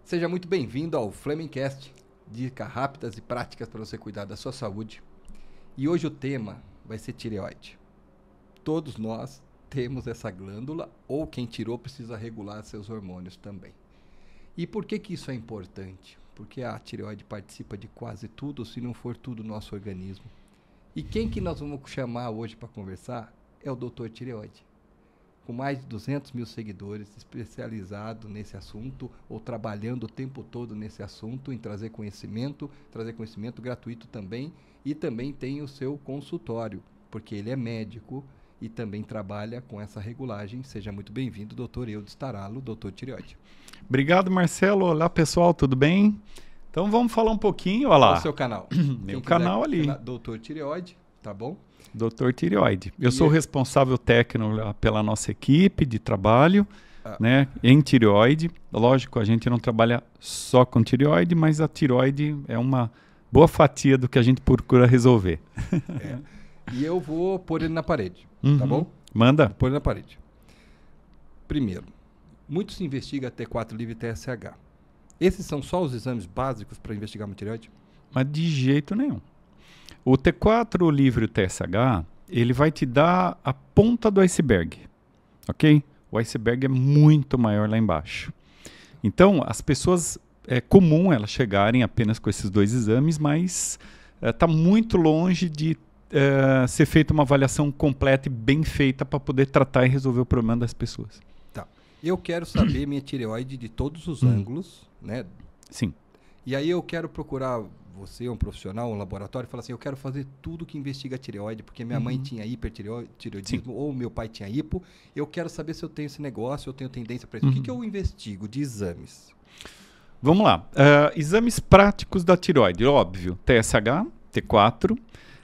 Seja muito bem-vindo ao Flemingcast, dicas rápidas e práticas para você cuidar da sua saúde. E hoje o tema vai ser tireoide. Todos nós temos essa glândula, ou quem tirou precisa regular seus hormônios também. E por que isso é importante? Porque a tireoide participa de quase tudo, se não for tudo, no nosso organismo. E quem que nós vamos chamar hoje para conversar é o Dr. Tireoide. Com mais de 200 mil seguidores, especializado nesse assunto, ou trabalhando o tempo todo nesse assunto, em trazer conhecimento gratuito também, e também tem o seu consultório, porque ele é médico e também trabalha com essa regulagem. Seja muito bem-vindo, Dr. Eudes Taralo, Dr. Tireoide. Obrigado, Marcelo. Olá, pessoal, tudo bem? Então vamos falar um pouquinho, olha lá. Qual o seu canal? Meu canal ali. Dr. Tireoide, tá bom? Dr. Tireoide. Eu sou o responsável técnico pela nossa equipe de trabalho, né, em tireoide. Lógico, a gente não trabalha só com tireoide, mas a tireoide é uma boa fatia do que a gente procura resolver. E eu vou pôr ele na parede, tá bom? Manda. Vou pôr ele na parede. Primeiro, muito se investiga T4 livre e TSH. Esses são só os exames básicos para investigar uma tireoide? Mas de jeito nenhum. O T4 livre e o TSH, ele vai te dar a ponta do iceberg, ok? O iceberg é muito maior lá embaixo. Então, as pessoas, é comum elas chegarem apenas com esses dois exames, mas está muito longe de ser feita uma avaliação completa e bem feita para poder tratar e resolver o problema das pessoas. Tá. Eu quero saber minha tireoide de todos os ângulos, né? Sim. E aí eu quero procurar você, um profissional, um laboratório, e falar assim, eu quero fazer tudo que investiga a tireoide, porque minha mãe tinha hipertireoidismo, ou meu pai tinha hipo, eu quero saber se eu tenho esse negócio, eu tenho tendência para isso. O que eu investigo de exames? Vamos lá. Exames práticos da tireoide, óbvio. TSH, T4.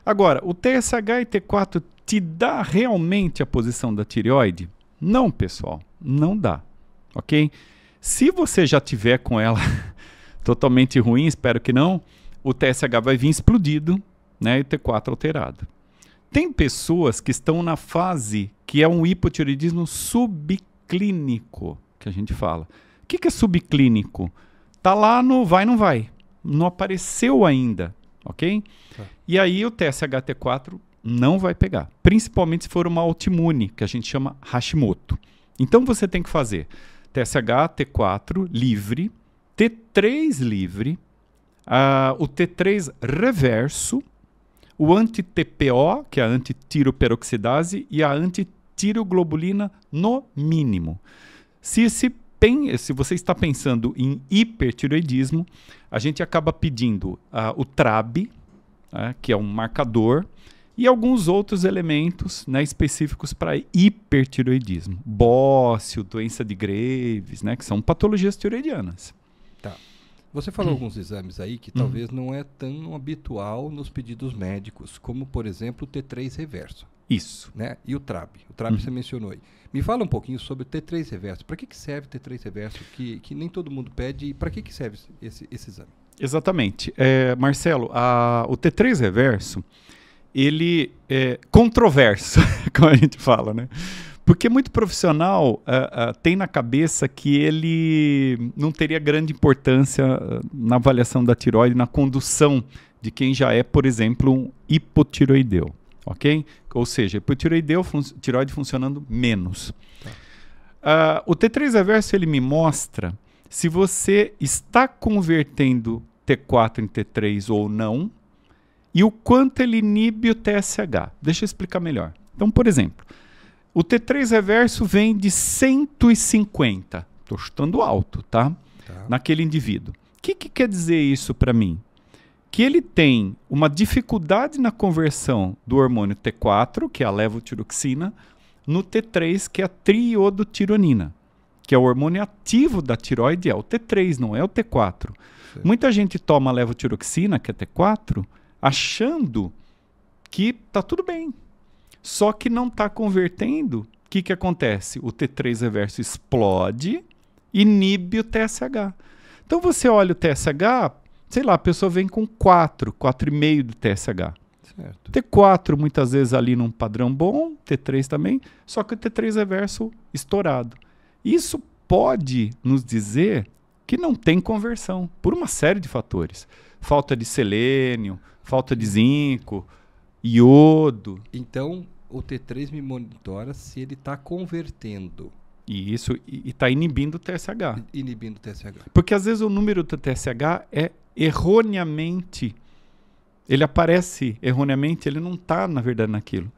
Agora, o TSH e T4 te dá realmente a posição da tireoide? Não, pessoal, não dá, ok? Se você já tiver com ela totalmente ruim, espero que não, o TSH vai vir explodido, né, e o T4 alterado. Tem pessoas que estão na fase que é um hipotireoidismo subclínico, que a gente fala. O que é subclínico? Tá lá no vai, não vai. Não apareceu ainda, ok? E aí o TSH T4 não vai pegar, principalmente se for uma autoimune, que a gente chama Hashimoto. Então você tem que fazer TSH T4 livre, T3 livre, o T3 reverso, o anti-TPO, que é a antitiroperoxidase, e a antitiroglobulina no mínimo. Se você está pensando em hipertireoidismo, a gente acaba pedindo o TRAB, que é um marcador, e alguns outros elementos, né, específicos para hipertireoidismo. Bócio, doença de Graves, né, que são patologias tireoidianas. Tá. Você falou alguns exames aí que talvez não é tão habitual nos pedidos médicos, como, por exemplo, o T3 reverso. Isso. Né? E o TRAB. O TRAB você mencionou aí. Me fala um pouquinho sobre o T3 reverso. Para que serve o T3 reverso? Que nem todo mundo pede. E para que serve esse exame? Exatamente. Marcelo, o T3 reverso, ele é controverso, como a gente fala, né? Porque muito profissional tem na cabeça que ele não teria grande importância na avaliação da tireoide, na condução de quem já é, por exemplo, um hipotireoideu, ok? Ou seja, hipotireoideu, tireoide funcionando menos. O T3 reverso, ele me mostra se você está convertendo T4 em T3 ou não, e o quanto ele inibe o TSH. Deixa eu explicar melhor. Então, por exemplo, o T3 reverso vem de 150. Estou chutando alto, tá? Naquele indivíduo. O que quer dizer isso para mim? Que ele tem uma dificuldade na conversão do hormônio T4, que é a levotiroxina, no T3, que é a triodotironina, que é o hormônio ativo da tireoide, é o T3, não é o T4. Sim. Muita gente toma a levotiroxina, que é T4, achando que tá tudo bem. Só que não está convertendo. O que acontece? O T3 reverso explode, inibe o TSH. Então você olha o TSH, sei lá, a pessoa vem com 4,5 do TSH. Certo. T4 muitas vezes ali num padrão bom, T3 também, só que o T3 reverso estourado. Isso pode nos dizer que não tem conversão, por uma série de fatores. Falta de selênio, falta de zinco, iodo. Então, o T3 me monitora se ele está convertendo. E isso está inibindo o TSH. Inibindo o TSH. Porque às vezes o número do TSH é erroneamente, ele aparece erroneamente, ele não está, na verdade, naquilo.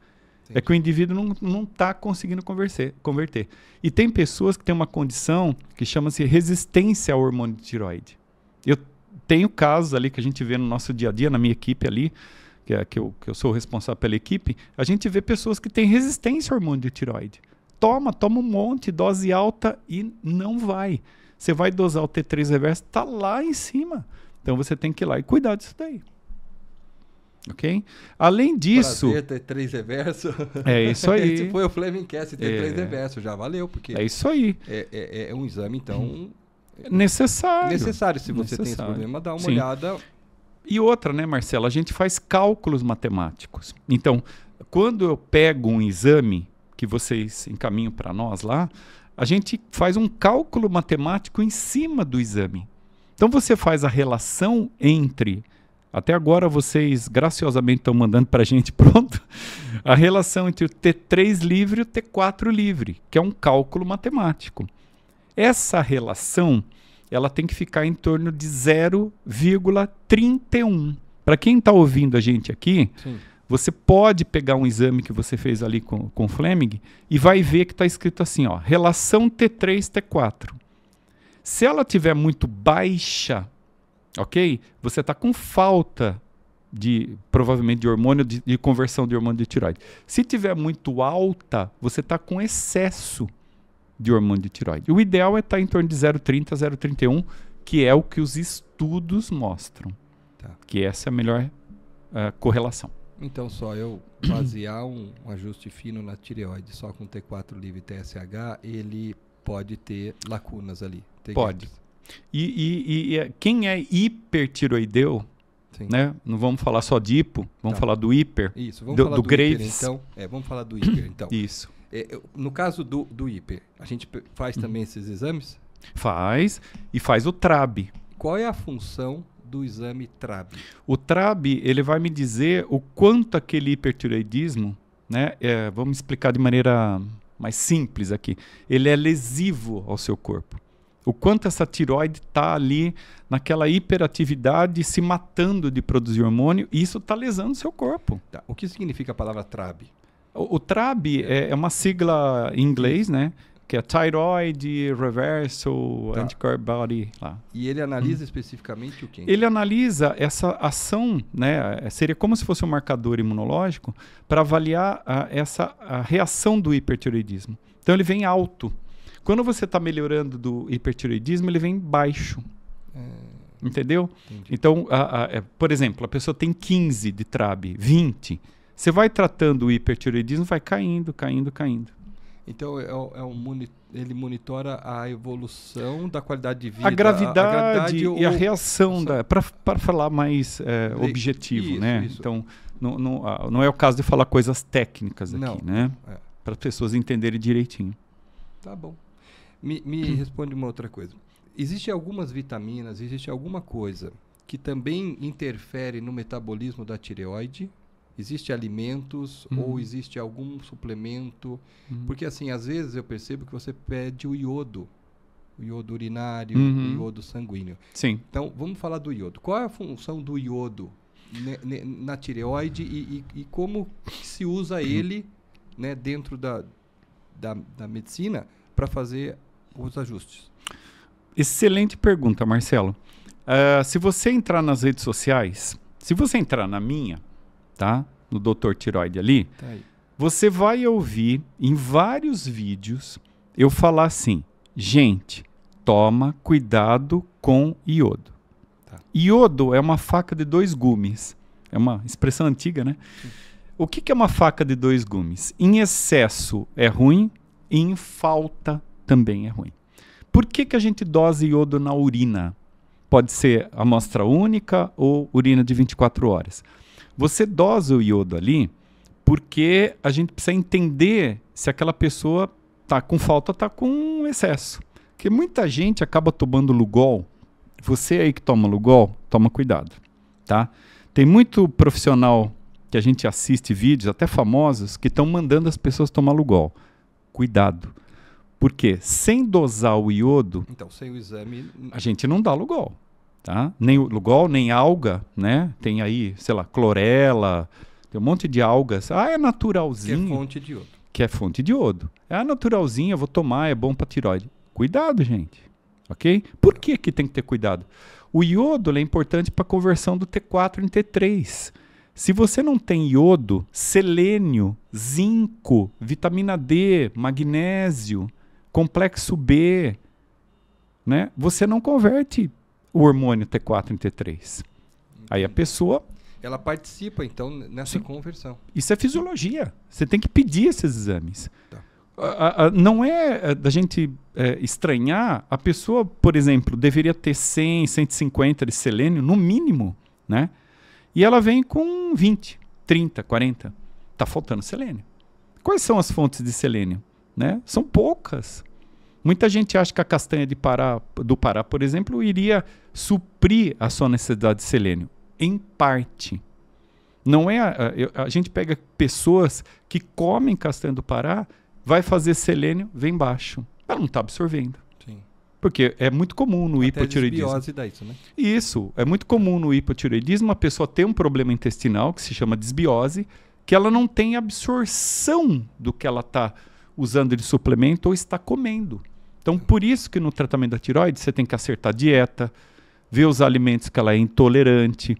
Entendi. É que o indivíduo não está conseguindo converter. E tem pessoas que têm uma condição que chama-se resistência ao hormônio de tireoide. Eu tenho casos ali que a gente vê no nosso dia a dia, na minha equipe ali, que eu sou o responsável pela equipe, a gente vê pessoas que têm resistência ao hormônio de tireoide. Toma um monte, dose alta e não vai. Você vai dosar o T3 reverso, está lá em cima. Então você tem que ir lá e cuidar disso daí. Ok? Além disso... Prazer, T3 reverso. É isso aí. Esse foi o Flemingcast T3 reverso, já valeu. Porque é isso aí. É um exame, então... Necessário. Necessário, se você tem esse problema, dá uma olhada. E outra, né, Marcelo? A gente faz cálculos matemáticos. Então, quando eu pego um exame que vocês encaminham para nós lá, a gente faz um cálculo matemático em cima do exame. Então, você faz a relação entre... Até agora vocês graciosamente estão mandando para a gente, pronto, a relação entre o T3 livre e o T4 livre, que é um cálculo matemático. Essa relação, ela tem que ficar em torno de 0,31. Para quem está ouvindo a gente aqui, sim, você pode pegar um exame que você fez ali com o Fleming e vai ver que está escrito assim, ó, relação T3-T4. Se ela tiver muito baixa, ok? Você está com falta provavelmente de hormônio, de conversão de hormônio de tireoide. Se tiver muito alta, você está com excesso de hormônio de tireoide. O ideal é estar em torno de 0,30 a 0,31, que é o que os estudos mostram. Tá. Que essa é a melhor correlação. Então, só eu basear um ajuste fino na tireoide só com T4 livre e TSH, ele pode ter lacunas ali. Pode. Gaps. E quem é hipertiroideu, né? Não vamos falar só de hipo, vamos falar do hiper. Isso, vamos falar do Graves. Hiper, então. Vamos falar do hiper, então. Isso. No caso do hiper, a gente faz também esses exames? Faz, e faz o TRAB. Qual é a função do exame TRAB? O TRAB, ele vai me dizer o quanto aquele hipertireoidismo, né? Vamos explicar de maneira mais simples aqui. Ele é lesivo ao seu corpo. O quanto essa tireoide está ali naquela hiperatividade, se matando de produzir hormônio, e isso está lesando o seu corpo. Tá. O que significa a palavra TRAB? O TRAB é uma sigla em inglês, né? Que é Thyroid Reversal Anticore Body. Lá. E ele analisa especificamente o quê? Ele analisa essa ação, né? Seria como se fosse um marcador imunológico para avaliar a reação do hipertireoidismo. Então ele vem alto. Quando você está melhorando do hipertireoidismo, ele vem baixo. Entendeu? Entendi. Então, por exemplo, a pessoa tem 15 de TRAB, 20. Você vai tratando o hipertireoidismo, vai caindo. Então, ele monitora a evolução da qualidade de vida. A gravidade e a reação. Para falar mais objetivo, isso, né? Isso. Então, não é o caso de falar coisas técnicas aqui, né? Para as pessoas entenderem direitinho. Tá bom. Me responde uma outra coisa. Existem algumas vitaminas, existe alguma coisa que também interfere no metabolismo da tireoide? Existe alimentos ou existe algum suplemento? Porque assim, às vezes eu percebo que você pede o iodo urinário, o iodo sanguíneo. Sim. Então, vamos falar do iodo. Qual é a função do iodo na tireoide e como se usa ele, né, dentro da medicina para fazer os ajustes? Excelente pergunta, Marcelo. Se você entrar nas redes sociais, se você entrar na minha, tá? No Dr. Tireoide ali, tá aí. Você vai ouvir em vários vídeos eu falar assim, gente, toma cuidado com iodo. Tá. Iodo é uma faca de 2 gumes. É uma expressão antiga, né? Sim. O que é uma faca de 2 gumes? Em excesso é ruim, e em falta também é ruim. Por que a gente dosa iodo na urina? Pode ser amostra única ou urina de 24 horas. Você dosa o iodo ali porque a gente precisa entender se aquela pessoa está com falta ou está com excesso. Porque muita gente acaba tomando Lugol. Você aí que toma Lugol, toma cuidado, tá? Tem muito profissional que a gente assiste vídeos, até famosos, que estão mandando as pessoas tomar Lugol. Cuidado. Porque sem dosar o iodo, Então, sem o exame... a gente não dá Lugol, tá? Nem o Lugol, nem alga, né? Tem aí, sei lá, clorela, tem um monte de algas. Ah, é Que naturalzinho. é fonte de iodo. Que é fonte de iodo. É naturalzinho, eu vou tomar, é bom para tiroide. Cuidado, gente. Ok? Por que que tem que ter cuidado? O iodo ele é importante para a conversão do T4 em T3. Se você não tem iodo, selênio, zinco, vitamina D, magnésio, complexo B, né? Você não converte o hormônio T4 em T3. Aí a pessoa... Ela participa, então, nessa conversão. Isso é fisiologia. Você tem que pedir esses exames. Tá. Não é da gente estranhar. A pessoa, por exemplo, deveria ter 100, 150 de selênio, no mínimo, né? E ela vem com 20, 30, 40. Está faltando selênio. Quais são as fontes de selênio? Né? São poucas. Muita gente acha que a castanha do Pará, por exemplo, iria suprir a sua necessidade de selênio. Em parte. Não é a gente pega pessoas que comem castanha do Pará, vai fazer selênio, vem baixo. Ela não está absorvendo. Sim. Porque é muito comum no hipotireoidismo. Desbiose dá isso, né? Isso, é muito comum no hipotireoidismo a pessoa ter um problema intestinal que se chama desbiose, que ela não tem absorção do que ela está usando de suplemento ou está comendo. Então, por isso que no tratamento da tireoide você tem que acertar a dieta, ver os alimentos que ela é intolerante,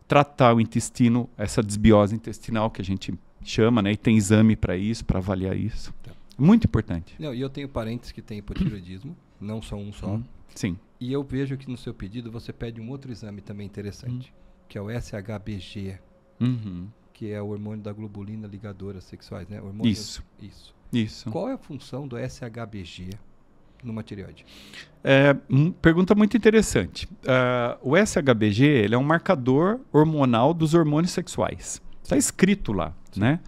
tratar o intestino, essa desbiose intestinal que a gente chama, né? E tem exame para isso, para avaliar isso. Tá. Muito importante. Não, e eu tenho parentes que têm hipotireoidismo, não só um só. Sim. E eu vejo que no seu pedido você pede um outro exame também interessante, que é o SHBG, que é o hormônio da globulina ligadora sexuais, né? Hormônio... Isso. Isso. Qual é a função do SHBG numa tireoide? Pergunta muito interessante. O SHBG ele é um marcador hormonal dos hormônios sexuais. Está escrito lá, né?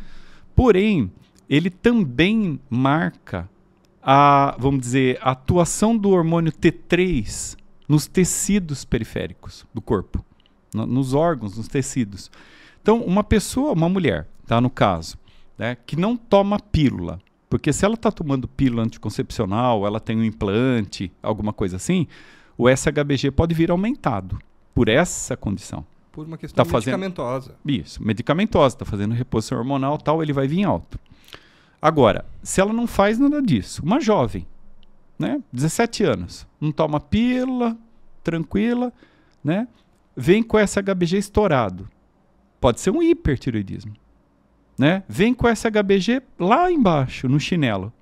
Porém, ele também marca vamos dizer, a atuação do hormônio T3 nos tecidos periféricos do corpo, nos órgãos, nos tecidos. Então, uma mulher, tá, no caso, né, que não toma pílula, porque se ela está tomando pílula anticoncepcional, ela tem um implante, alguma coisa assim, o SHBG pode vir aumentado por essa condição. Por uma questão medicamentosa. Isso, medicamentosa, está fazendo reposição hormonal tal, ele vai vir alto. Agora, se ela não faz nada disso, uma jovem, né, 17 anos, não toma pílula, tranquila, né, vem com SHBG estourado, pode ser um hipertireoidismo. Né? Vem com SHBG lá embaixo, no chinelo.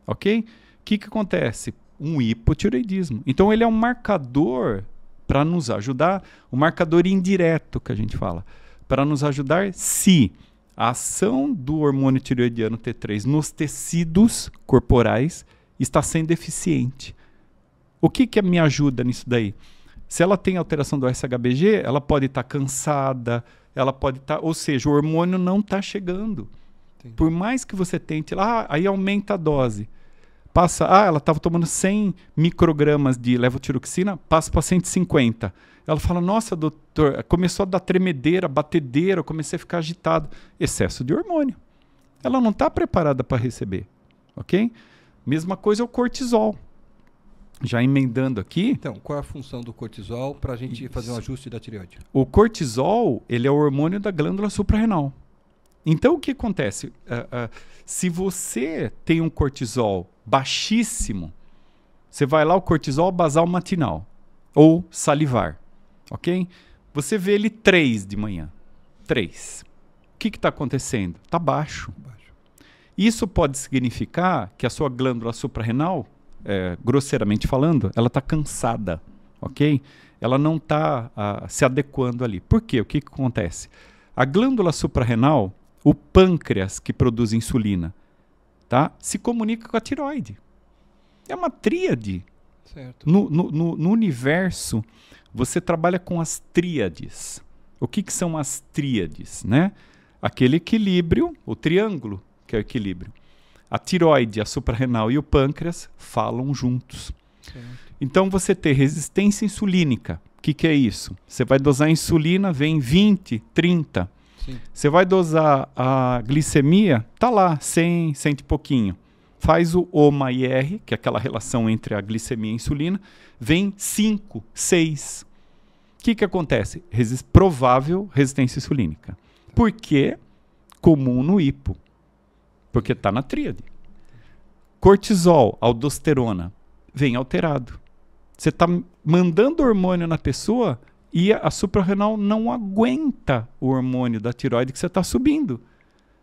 Ok? O que acontece? Um hipotireoidismo. Então, ele é um marcador para nos ajudar, um marcador indireto que a gente fala, para nos ajudar se a ação do hormônio tireoidiano T3 nos tecidos corporais está sendo eficiente. O que me ajuda nisso daí? Se ela tem alteração do SHBG, ela pode estar cansada, ela pode estar, ou seja, o hormônio não está chegando. Entendi. Por mais que você tente, aí aumenta a dose. Passa, ela estava tomando 100 microgramas de levotiroxina, passa para 150. Ela fala, nossa, doutor, começou a dar tremedeira, batedeira, eu comecei a ficar agitado. Excesso de hormônio. Ela não está preparada para receber, ok? Mesma coisa é o cortisol. Já emendando aqui... Então, qual é a função do cortisol para a gente fazer um ajuste da tireoide? O cortisol, ele é o hormônio da glândula suprarrenal. Então, o que acontece? Se você tem um cortisol baixíssimo, você vai lá, o cortisol basal matinal, ou salivar, ok? Você vê ele 3 de manhã. 3. O que está acontecendo? Está baixo. Isso pode significar que a sua glândula suprarrenal, grosseiramente falando, ela está cansada, ok? Ela não está se adequando ali. Por quê? O que acontece? A glândula suprarrenal, o pâncreas que produz insulina, tá? Se comunica com a tireoide. É uma tríade. Certo. No universo, você trabalha com as tríades. O que são as tríades, né? Aquele equilíbrio, o triângulo, que é o equilíbrio. A tireoide, a suprarrenal e o pâncreas falam juntos. Então, você tem resistência insulínica. O que é isso? Você vai dosar a insulina, vem 20, 30. Sim. Você vai dosar a glicemia, tá lá, 100, 100 e pouquinho. Faz o OMA-IR, que é aquela relação entre a glicemia e a insulina, vem 5, 6. O que acontece? Provável resistência insulínica. Por quê? Comum no hipo. Porque está na tríade. Cortisol, aldosterona, vem alterado. Você está mandando hormônio na pessoa e a suprarrenal não aguenta o hormônio da tireoide que você está subindo.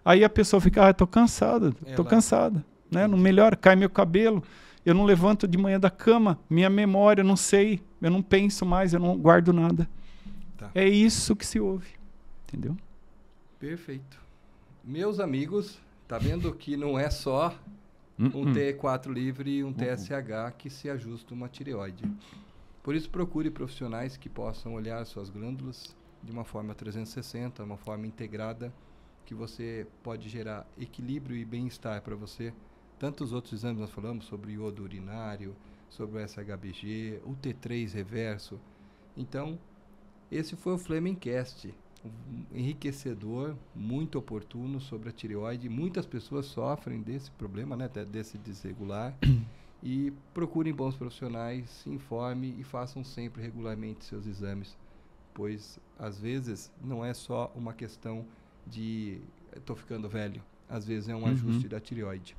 Aí a pessoa fica, estou cansada, estou cansada. Né? Não melhora, cai meu cabelo, eu não levanto de manhã da cama, minha memória, não sei, eu não penso mais, eu não guardo nada. Tá. É isso que se ouve, entendeu? Perfeito. Meus amigos, tá vendo que não é só um T4 livre e um TSH que se ajusta uma tireoide. Por isso, procure profissionais que possam olhar suas glândulas de uma forma 360, uma forma integrada, que você pode gerar equilíbrio e bem-estar para você. Tantos outros exames nós falamos sobre iodo urinário, sobre o SHBG, o T3 reverso. Então, esse foi o Flemingcast, um enriquecedor, muito oportuno sobre a tireoide. Muitas pessoas sofrem desse problema, né, desse desregular. E procurem bons profissionais, se informe e façam sempre regularmente seus exames, pois às vezes não é só uma questão de estou ficando velho, às vezes é um ajuste da tireoide.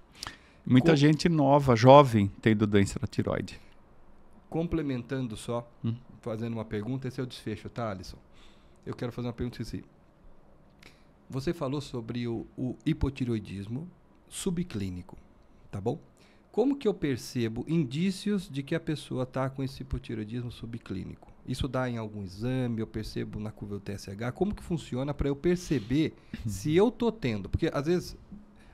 Muita gente nova, jovem, tendo doença da tireoide. Complementando só, fazendo uma pergunta, esse é o desfecho, tá, Alisson? Eu quero fazer uma pergunta assim. Você falou sobre o hipotireoidismo subclínico, tá bom? Como que eu percebo indícios de que a pessoa está com esse hipotireoidismo subclínico? Isso dá em algum exame? Eu percebo na curva do TSH? Como que funciona para eu perceber se eu estou tendo? Porque às vezes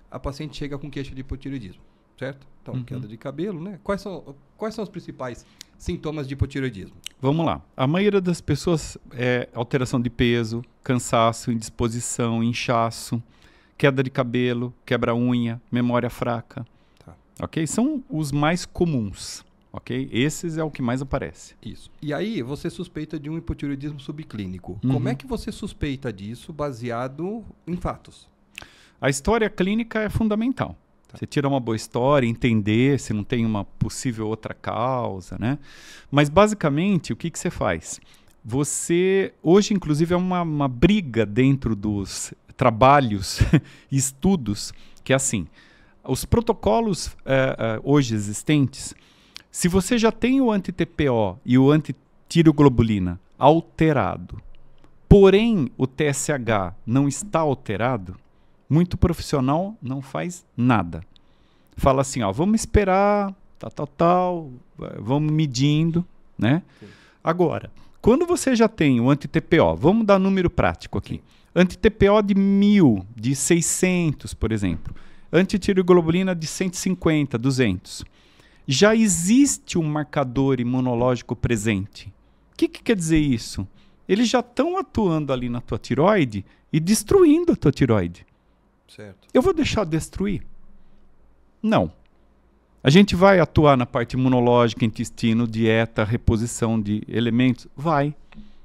a paciente chega com queixa de hipotireoidismo, certo? Então, queda de cabelo, né? Quais são os principais sintomas de hipotireoidismo? Vamos lá. A maioria das pessoas é alteração de peso, cansaço, indisposição, inchaço, queda de cabelo, quebra-unha, memória fraca. Ok? São os mais comuns, ok? Esses é o que mais aparece. Isso. E aí, você suspeita de um hipotireoidismo subclínico. Como é que você suspeita disso baseado em fatos? A história clínica é fundamental. Tá. Você tira uma boa história, entender se não tem uma possível outra causa, né? Mas, basicamente, o que você faz? Você, hoje, inclusive, é uma briga dentro dos trabalhos e estudos, que é assim... Os protocolos hoje existentes, se você já tem o anti-TPO e o anti-tireoglobulina alterado, porém o TSH não está alterado, muito profissional não faz nada. Fala assim, ó, vamos esperar, vamos medindo, né? Sim. Agora, quando você já tem o anti-TPO, vamos dar número prático aqui, anti-TPO de 1000, de 600, por exemplo, antitireoglobulina de 150, 200. Já existe um marcador imunológico presente. O que quer dizer isso? Eles já estão atuando ali na tua tireoide e destruindo a tua tireoide. Certo. Eu vou deixar destruir? Não. A gente vai atuar na parte imunológica, intestino, dieta, reposição de elementos? Vai.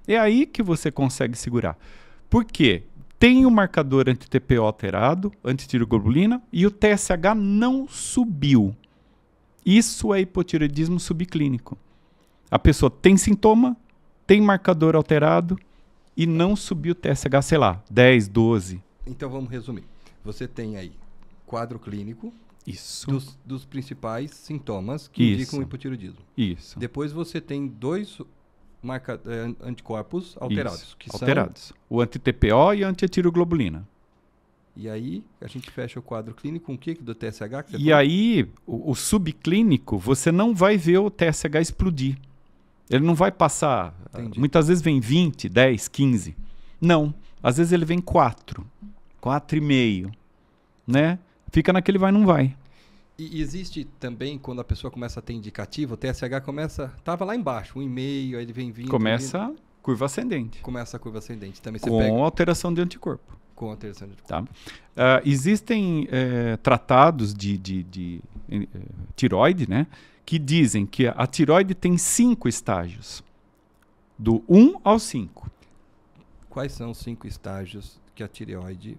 É aí que você consegue segurar. Por quê? Tem o marcador anti-TPO alterado, antitireoglobulina, e o TSH não subiu. Isso é hipotireoidismo subclínico. A pessoa tem sintoma, tem marcador alterado e não subiu o TSH, sei lá, 10, 12. Então vamos resumir. Você tem aí quadro clínico dos principais sintomas que indicam o hipotireoidismo. Isso. Depois você tem dois anticorpos alterados. Que alterados. São... O anti-TPO e a antitireoglobulina. E aí, a gente fecha o quadro clínico com o que do TSH? Que e aí, o subclínico, você não vai ver o TSH explodir. Ele não vai passar... Muitas vezes vem 20, 10, 15. Não. Às vezes ele vem 4, 4,5. Né? Fica naquele vai, não vai. E existe também, quando a pessoa começa a ter indicativo, o TSH estava lá embaixo, 1,5, aí ele vem vindo. Começa a curva ascendente. Começa a curva ascendente. Também com alteração de anticorpo. Com alteração de Tá? Existem tratados de tireoide, né, que dizem que a tireoide tem 5 estágios, do 1 ao 5. Quais são os 5 estágios que a tireoide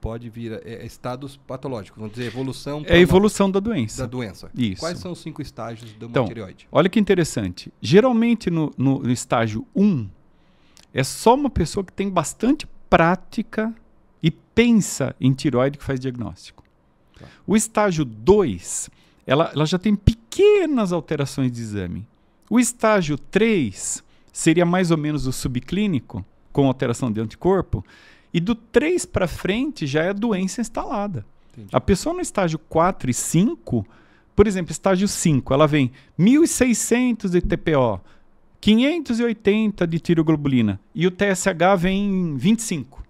pode vir estados patológicos, vamos dizer, evolução... É a evolução da doença. Da doença. Isso. Quais são os 5 estágios de uma tireoide? Olha que interessante. Geralmente no estágio 1, é só uma pessoa que tem bastante prática e pensa em tireoide que faz diagnóstico. Tá. O estágio 2, ela já tem pequenas alterações de exame. O estágio 3 seria mais ou menos o subclínico, com alteração de anticorpo, e do 3 para frente já é doença instalada. Entendi. A pessoa no estágio 4 e 5, por exemplo, estágio 5, ela vem 1.600 de TPO, 580 de tiroglobulina, e o TSH vem 25.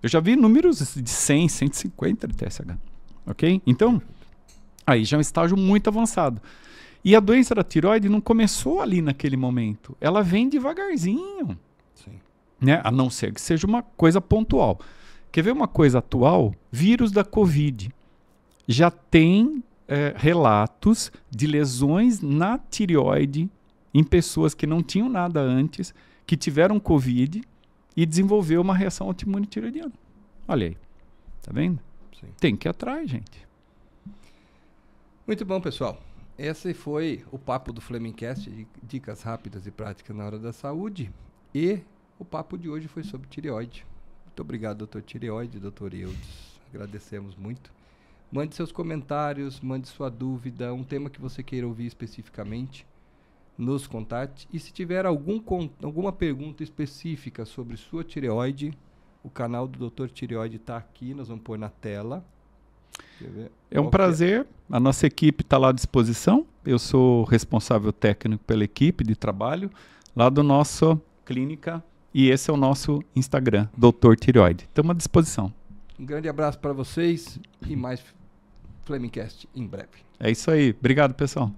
Eu já vi números de 100, 150 de TSH. Ok? Então, aí já é um estágio muito avançado. E a doença da tireoide não começou ali naquele momento. Ela vem devagarzinho. Sim. Né? A não ser que seja uma coisa pontual. Quer ver uma coisa atual? Vírus da Covid. Já tem relatos de lesões na tireoide em pessoas que não tinham nada antes, que tiveram Covid e desenvolveu uma reação autoimune tireoidiana. Olha aí. Tá vendo? Sim. Tem que ir atrás, gente. Muito bom, pessoal. Esse foi o papo do Flemingcast, de dicas rápidas e práticas na hora da saúde. E o papo de hoje foi sobre tireoide. Muito obrigado, doutor Tireoide, doutor Eudes. Agradecemos muito. Mande seus comentários, mande sua dúvida, um tema que você queira ouvir especificamente, nos contate. E se tiver alguma pergunta específica sobre sua tireoide, o canal do Dr. Tireoide está aqui, nós vamos pôr na tela. É um prazer, a nossa equipe está lá à disposição. Eu sou responsável técnico pela equipe de trabalho lá do nosso clínica e esse é o nosso Instagram, Dr. Tireoide. Estamos à disposição. Um grande abraço para vocês e mais Flemingcast em breve. É isso aí. Obrigado, pessoal.